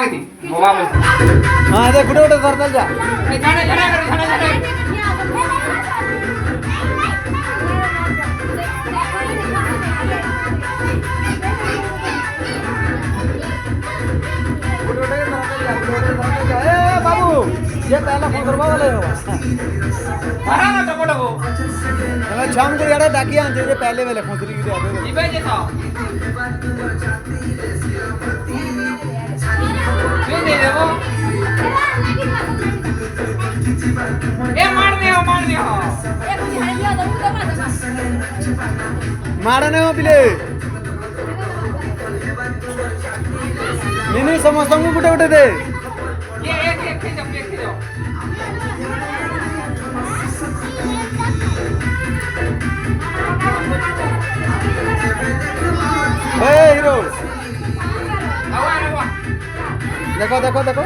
मागे ती मोबा बोल हा ते कुठे कुठे करताल जा झाडा झाडा कर झाडा झाडा कुठे कुठे करताल जा कुठे कुठे करताल जा ए बाबू ये पहला फोन करवा वाले हो मारा ना टको टको मैं शाम को यार डाकिया आते जे पहले वाले फोन की दे इबे जैसा ये दे देवो ए मार दे हो मारने हो पिले नहीं समझता हूँ कुटे कुटे दे ये एक खींचो ए हीरो आवा देखो देखो देखो